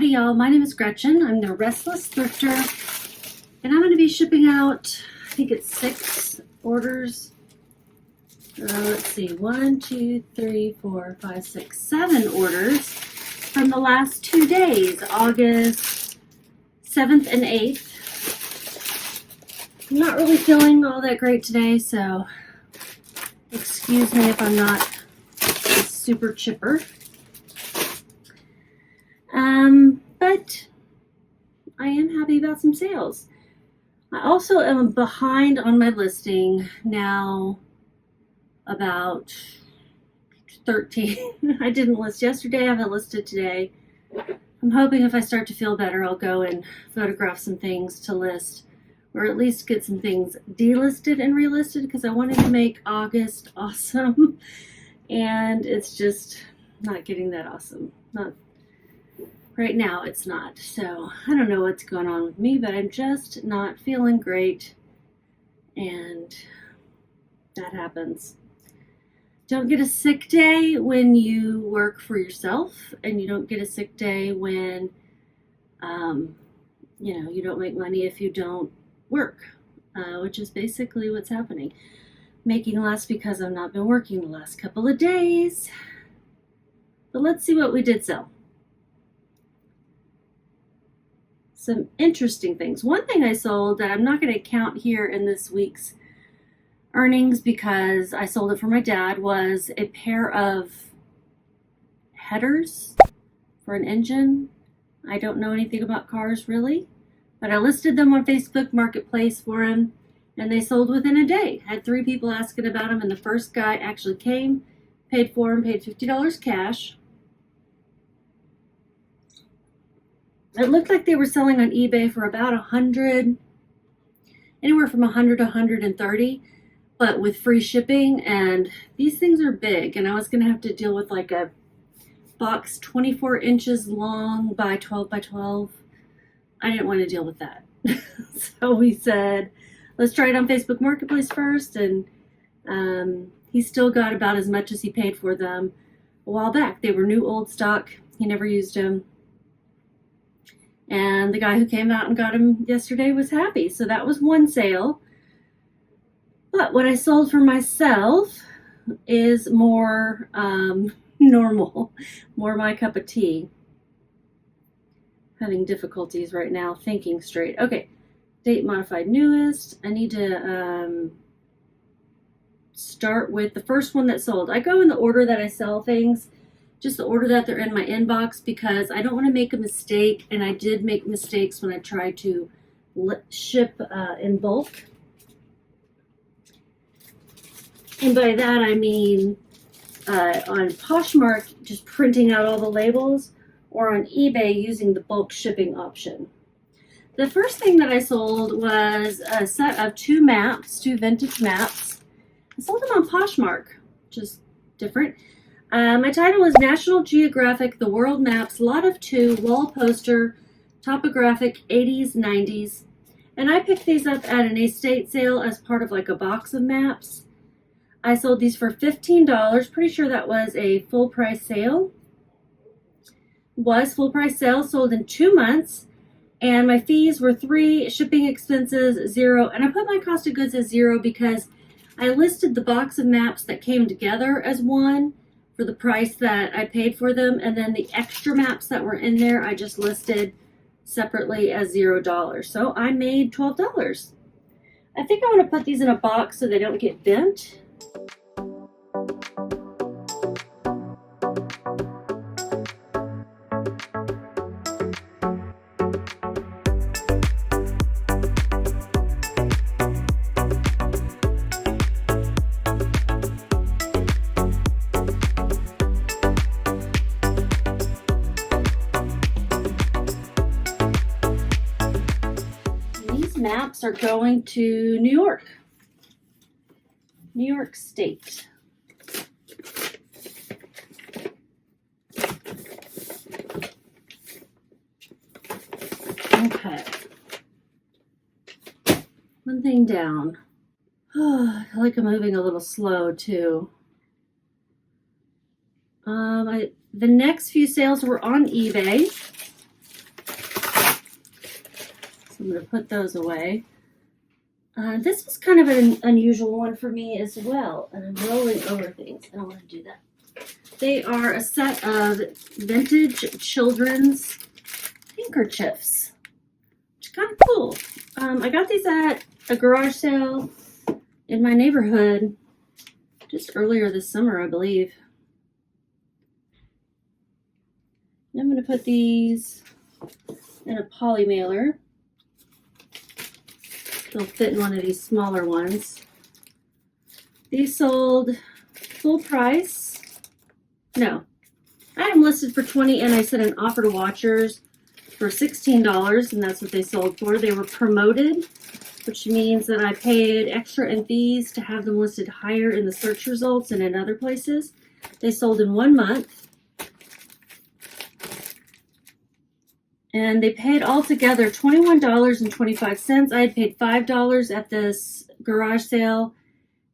Howdy y'all, my name is Gretchen. I'm the Restless Thrifter, and I'm going to be shipping out, I think it's 6 orders. Let's see, 1, 2, 3, 4, 5, 6, 7 orders from the last 2 days, August 7th and 8th. I'm not really feeling all that great today, so excuse me if I'm not super chipper. But I am happy about some sales. I also am behind on my listing now about 13. I didn't list yesterday, I haven't listed today. I'm hoping if I start to feel better, I'll go and photograph some things to list, or at least get some things delisted and relisted, because I wanted to make August awesome. And it's just not getting that awesome. Not right now, it's not. So I don't know what's going on with me, but I'm just not feeling great. And that happens. Don't get a sick day when you work for yourself, and you don't get a sick day when, you don't make money if you don't work, which is basically what's happening. Making less because I've not been working the last couple of days. But let's see what we did sell. Some interesting things. One thing I sold that I'm not going to count here in this week's earnings because I sold it for my dad was a pair of headers for an engine. I don't know anything about cars really, but I listed them on Facebook Marketplace for him, and they sold within a day. Had 3 people asking about them, and the first guy actually came, paid for them, paid $50 cash. It looked like they were selling on eBay for about 100, anywhere from 100 to 130, but with free shipping. And these things are big, and I was going to have to deal with like a box 24 inches long by 12 by 12. I didn't want to deal with that. So we said, let's try it on Facebook Marketplace first. And he still got about as much as he paid for them a while back. They were new old stock. He never used them. And the guy who came out and got him yesterday was happy. So that was one sale. But what I sold for myself is more normal, more my cup of tea. Having difficulties right now thinking straight. Okay, date modified newest. I need to start with the first one that sold. I go in the order that I sell things, just the order that they're in my inbox, because I don't want to make a mistake, and I did make mistakes when I tried to ship in bulk. And by that I mean on Poshmark just printing out all the labels, or on eBay using the bulk shipping option. The first thing that I sold was a set of 2 maps, 2 vintage maps. I sold them on Poshmark, which is different. My title is National Geographic, The World Maps, Lot of 2, Wall Poster, Topographic 80s, 90s. And I picked these up at an estate sale as part of like a box of maps. I sold these for $15. Pretty sure that was a full price sale. Was full price sale, sold in 2 months. And my fees were 3, shipping expenses 0. And I put my cost of goods as 0 because I listed the box of maps that came together as 1 for the price that I paid for them, and then the extra maps that were in there I just listed separately as $0. So I made $12. I think I want to put these in a box so they don't get bent. Maps are going to New York State. Okay. One thing down. Oh, I feel like I'm moving a little slow too. The next few sales were on eBay. So I'm going to put those away. This was kind of an unusual one for me as well. And I'm rolling over things. I don't want to do that. They are a set of vintage children's handkerchiefs, which is kind of cool. I got these at a garage sale in my neighborhood just earlier this summer, I believe. And I'm going to put these in a poly mailer. They'll fit in one of these smaller ones. These sold full price. No, I had them listed for $20 and I set an offer to watchers for $16, and that's what they sold for. They were promoted, which means that I paid extra in fees to have them listed higher in the search results and in other places. They sold in 1 month. And they paid altogether $21.25. I had paid $5 at this garage sale,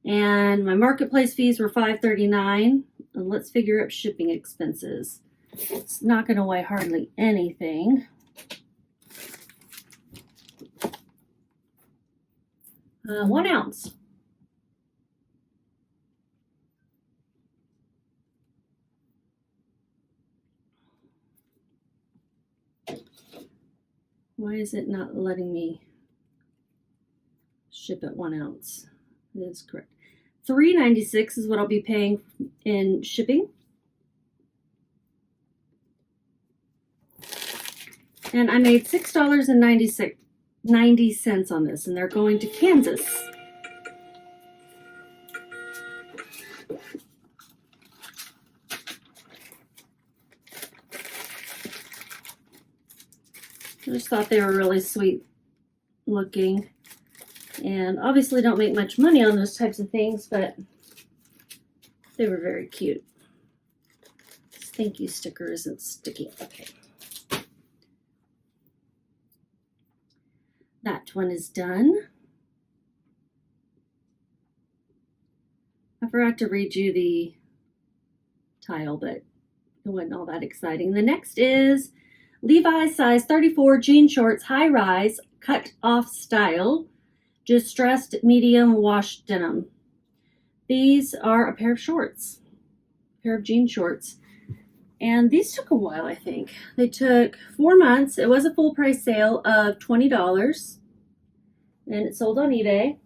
and my marketplace fees were $5.39. And let's figure out shipping expenses. It's not going to weigh hardly anything. One ounce. Why is it not letting me ship at 1 ounce? That is correct. $3.96 is what I'll be paying in shipping. And I made $6.90 on this, and they're going to Kansas. I just thought they were really sweet looking, and obviously don't make much money on those types of things, but they were very cute. This thank you sticker isn't sticky. Okay. That one is done. I forgot to read you the tile, but it wasn't all that exciting. The next is Levi's size 34 jean shorts, high rise, cut off style, distressed medium wash denim. These are a pair of shorts, a pair of jean shorts. And these took a while, I think. They took 4 months. It was a full price sale of $20, and it sold on eBay.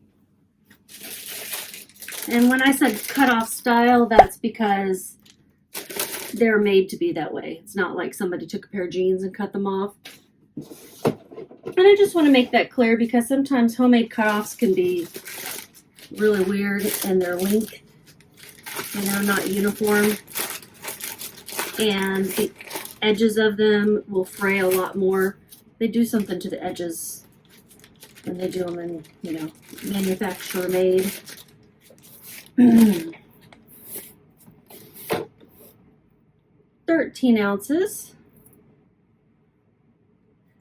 And when I said cut off style, that's because they're made to be that way. It's not like somebody took a pair of jeans and cut them off. And I just want to make that clear because sometimes homemade cutoffs can be really weird in their length, not uniform. And the edges of them will fray a lot more. They do something to the edges when they do them in, manufacturer made. 13 ounces.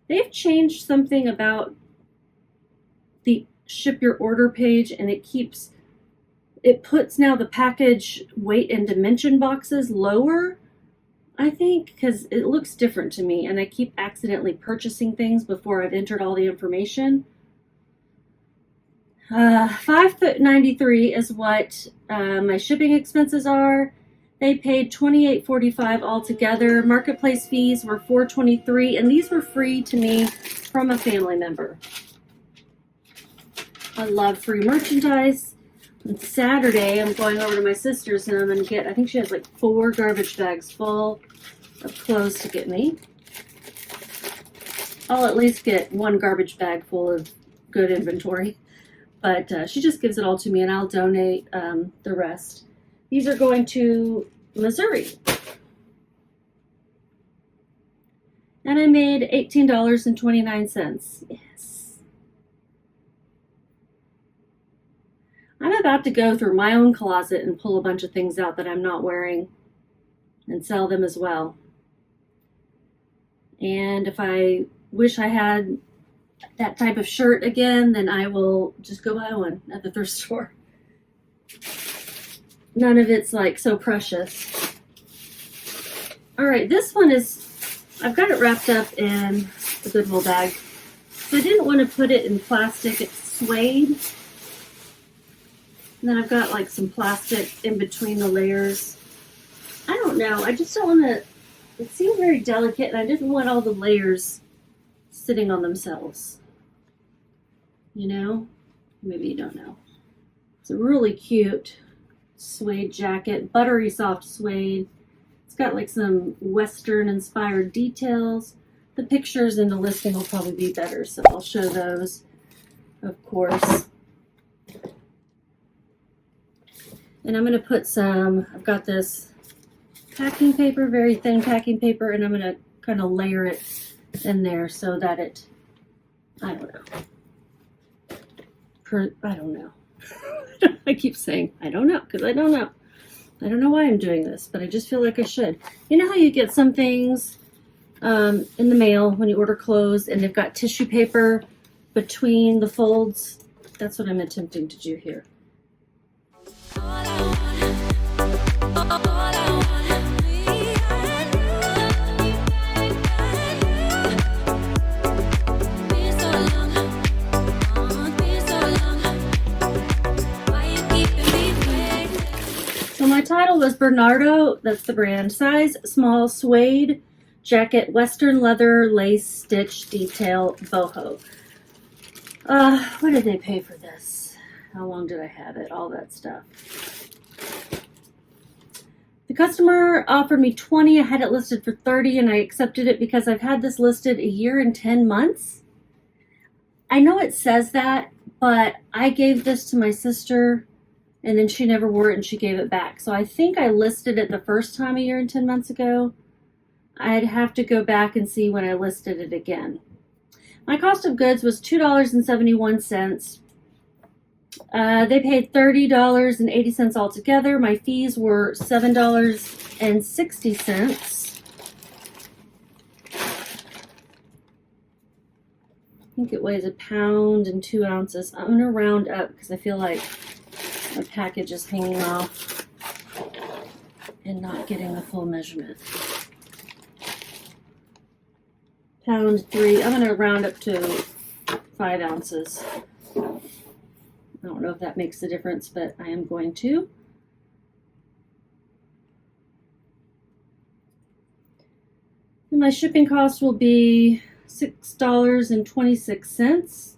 They've changed something about the ship your order page, and it puts now the package weight and dimension boxes lower, I think, because it looks different to me, and I keep accidentally purchasing things before I've entered all the information. $5.93 is what my shipping expenses are. They paid $28.45 altogether. Marketplace fees were $4.23, and these were free to me from a family member. I love free merchandise. On Saturday, I'm going over to my sister's, and I'm going to get, I think she has like 4 garbage bags full of clothes to get me. I'll at least get 1 garbage bag full of good inventory. But she just gives it all to me, and I'll donate the rest. These are going to Missouri. And I made $18.29. Yes. I'm about to go through my own closet and pull a bunch of things out that I'm not wearing and sell them as well. And if I wish I had that type of shirt again, then I will just go buy one at the thrift store. None of it's like so precious. All right, this one is, I've got it wrapped up in the Goodwill bag. So I didn't want to put it in plastic, it's suede. And then I've got like some plastic in between the layers. I don't know, I just don't want to, it seemed very delicate and I didn't want all the layers sitting on themselves. You know? Maybe you don't know. It's a really cute suede jacket, buttery soft suede. It's got like some Western inspired details. The pictures in the listing will probably be better, so I'll show those, of course. And I'm going to put some, I've got this packing paper, very thin packing paper, and I'm going to kind of layer it in there so that it, I don't know. I don't know. I keep saying, I don't know, because I don't know. I don't know why I'm doing this, but I just feel like I should. You know how you get some things in the mail when you order clothes and they've got tissue paper between the folds? That's what I'm attempting to do here. My title was Bernardo, that's the brand, size small suede jacket, Western leather lace stitch detail boho. What did they pay for this? How long did I have it? All that stuff. The customer offered me 20. I had it listed for 30 and I accepted it because I've had this listed 1 year and 10 months. I know it says that, but I gave this to my sister and then she never wore it and she gave it back. So I think I listed it the first time 1 year and 10 months ago. I'd have to go back and see when I listed it again. My cost of goods was $2.71. They paid $30.80 altogether. My fees were $7.60. I think it weighs 1 pound and 2 ounces. I'm going to round up because I feel like my package is hanging off and not getting the full measurement. 1 pound 3. I'm going to round up to 5 ounces. I don't know if that makes a difference, but I am going to. And my shipping cost will be $6.26.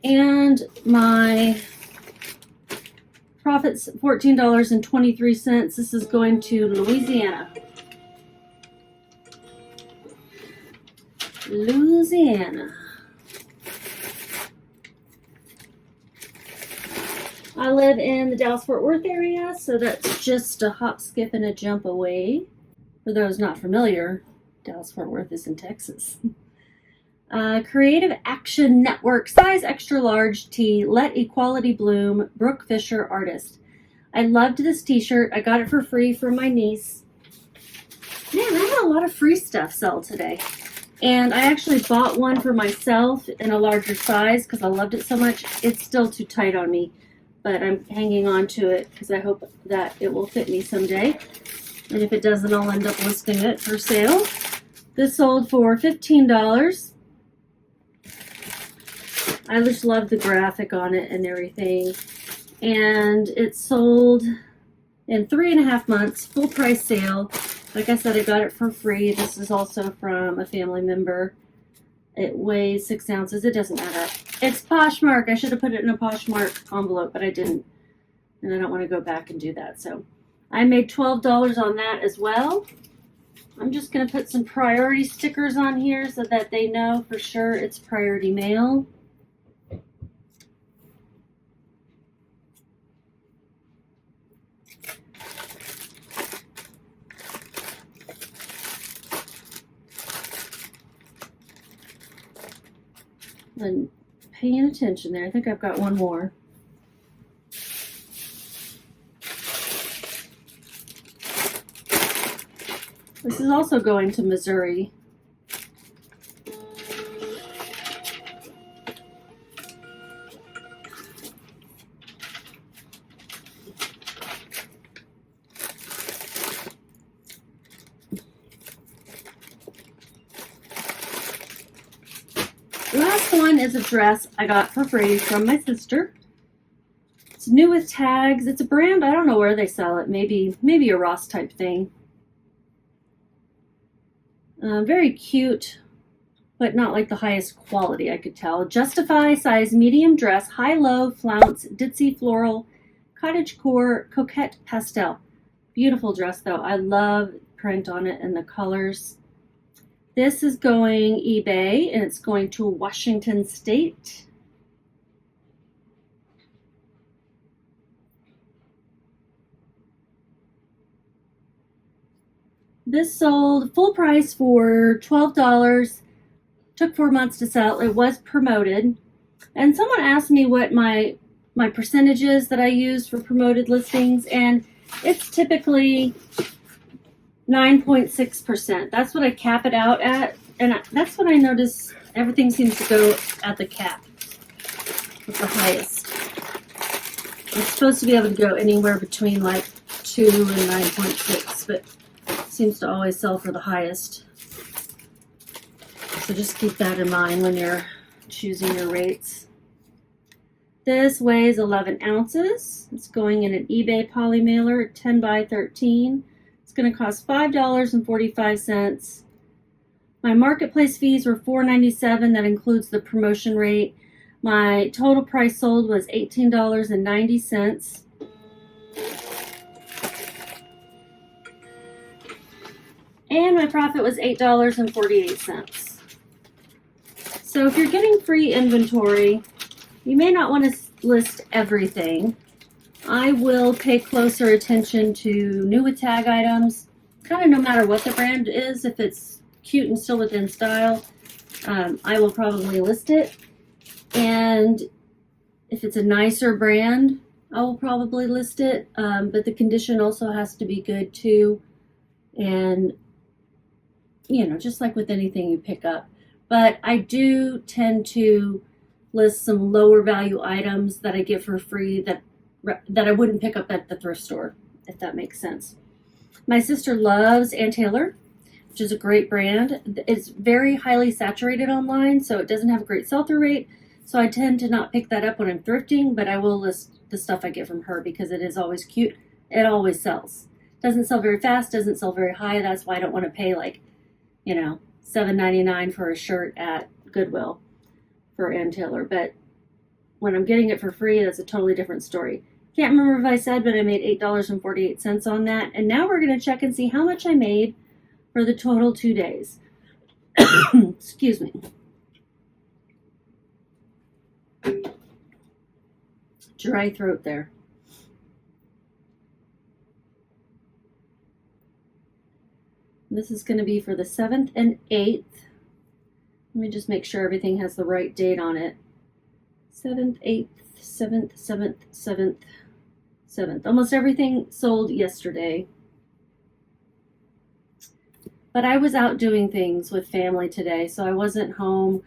And my profit's $14.23. This is going to Louisiana. Louisiana. I live in the Dallas-Fort Worth area, so that's just a hop, skip, and a jump away. For those not familiar, Dallas-Fort Worth is in Texas. Creative Action Network, size extra large tee, Let Equality Bloom, Brooke Fisher, artist. I loved this t-shirt. I got it for free from my niece. Man, I had a lot of free stuff sell today. And I actually bought one for myself in a larger size because I loved it so much. It's still too tight on me, but I'm hanging on to it because I hope that it will fit me someday. And if it doesn't, I'll end up listing it for sale. This sold for $15. I just love the graphic on it and everything. And it sold in 3.5 months, full price sale. Like I said, I got it for free. This is also from a family member. It weighs 6 ounces. It doesn't matter. It's Poshmark. I should have put it in a Poshmark envelope, but I didn't. And I don't want to go back and do that. So I made $12 on that as well. I'm just going to put some priority stickers on here so that they know for sure it's priority mail. And paying attention there. I think I've got one more. This is also going to Missouri. Last one is a dress I got for free from my sister. It's new with tags. It's a brand, I don't know where they sell it. Maybe a Ross type thing. Very cute, but not like the highest quality, I could tell. Justify size medium dress, high-low, flounce, ditzy floral, cottage core, coquette pastel. Beautiful dress though. I love print on it and the colors. This is going eBay and it's going to Washington State. This sold full price for $12. Took 4 months to sell. It was promoted. And someone asked me what my percentage is that I use for promoted listings, and it's typically 9.6%. That's what I cap it out at, and that's what I notice. Everything seems to go at the cap. It's the highest. It's supposed to be able to go anywhere between like 2 and 9.6, but seems to always sell for the highest. So just keep that in mind when you're choosing your rates. This weighs 11 ounces. It's going in an eBay poly mailer, 10 by 13. It's going to cost $5.45. My marketplace fees were $4.97. That includes the promotion rate. My total price sold was $18.90. And my profit was $8.48. So if you're getting free inventory, you may not want to list everything. I will pay closer attention to new with tag items, kind of no matter what the brand is. If it's cute and still within style, I will probably list it. And if it's a nicer brand, I will probably list it. But the condition also has to be good too. And you know, just like with anything you pick up. But I do tend to list some lower value items that I get for free that I wouldn't pick up at the thrift store, if that makes sense. My sister loves Ann Taylor, which is a great brand. It's very highly saturated online, so it doesn't have a great sell-through rate. So I tend to not pick that up when I'm thrifting, but I will list the stuff I get from her because it is always cute. It always sells. Doesn't sell very fast, doesn't sell very high. That's why I don't want to pay like, you know, $7.99 for a shirt at Goodwill for Ann Taylor. But when I'm getting it for free, that's a totally different story. Can't remember if I said, but I made $8.48 on that. And now we're going to check and see how much I made for the total 2 days. Excuse me. Dry throat there. This is going to be for the 7th and 8th. Let me just make sure everything has the right date on it. 7th, 8th, 7th, 7th, 7th, 7th. Almost everything sold yesterday. But I was out doing things with family today, so I wasn't home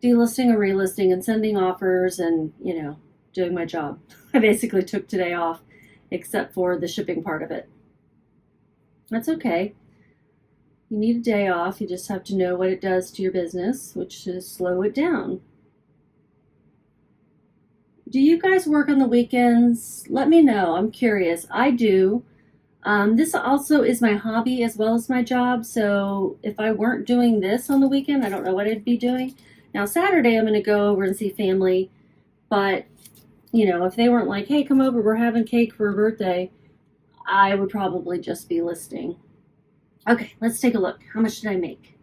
delisting or relisting and sending offers and, you know, doing my job. I basically took today off, except for the shipping part of it. That's okay. You need a day off. You just have to know what it does to your business, which is slow it down. Do you guys work on the weekends? Let me know. I'm curious. I do. This also is my hobby as well as my job. So if I weren't doing this on the weekend, I don't know what I'd be doing. Now, Saturday, I'm going to go over and see family. But, you know, if they weren't like, hey, come over, we're having cake for a birthday, I would probably just be listing. Okay, let's take a look. How much did I make?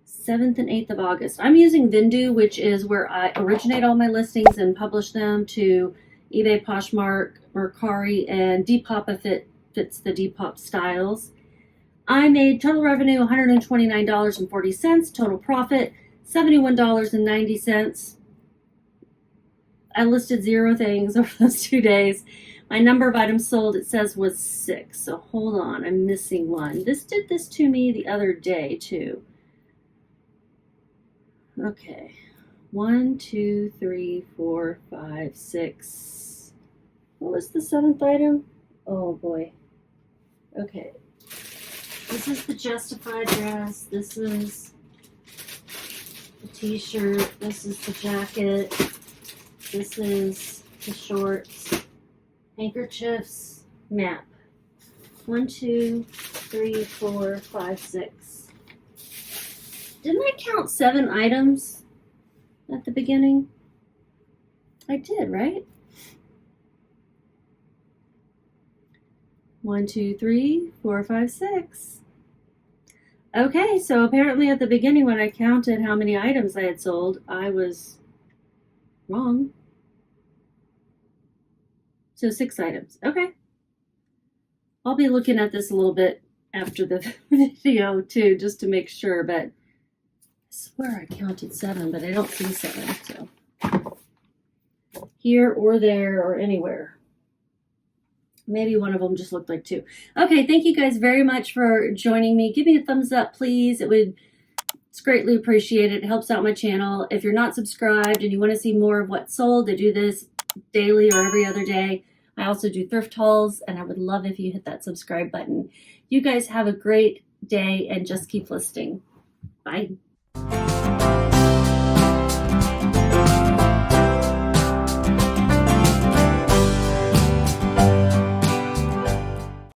7th and 8th of August. I'm using Vendoo, which is where I originate all my listings and publish them to eBay, Poshmark, Mercari, and Depop if it fits the Depop styles. I made total revenue $129.40, total profit $71.90. I listed 0 things over those 2 days. My number of items sold, it says, was 6. So hold on, I'm missing one. This did this to me the other day, too. Okay. 1, 2, 3, 4, 5, 6. What was the 7th item? Oh, boy. Okay. This is the Justified dress. This is the t-shirt. This is the jacket. This is the shorts. Handkerchiefs. Map. 1, 2, 3, 4, 5, 6. Didn't I count 7 items at the beginning? I did, right? 1, 2, 3, 4, 5, 6. Okay, so apparently at the beginning when I counted how many items I had sold, I was wrong. So 6 items. Okay. I'll be looking at this a little bit after the video too, just to make sure, but I swear I counted 7, but I don't see 7, so here or there or anywhere. Maybe one of them just looked like 2. Okay, thank you guys very much for joining me. Give me a thumbs up, please. It's greatly appreciated. It helps out my channel. If you're not subscribed and you want to see more of what's sold, I do this daily or every other day. I also do thrift hauls, and I would love if you hit that subscribe button. You guys have a great day and just keep listing. Bye.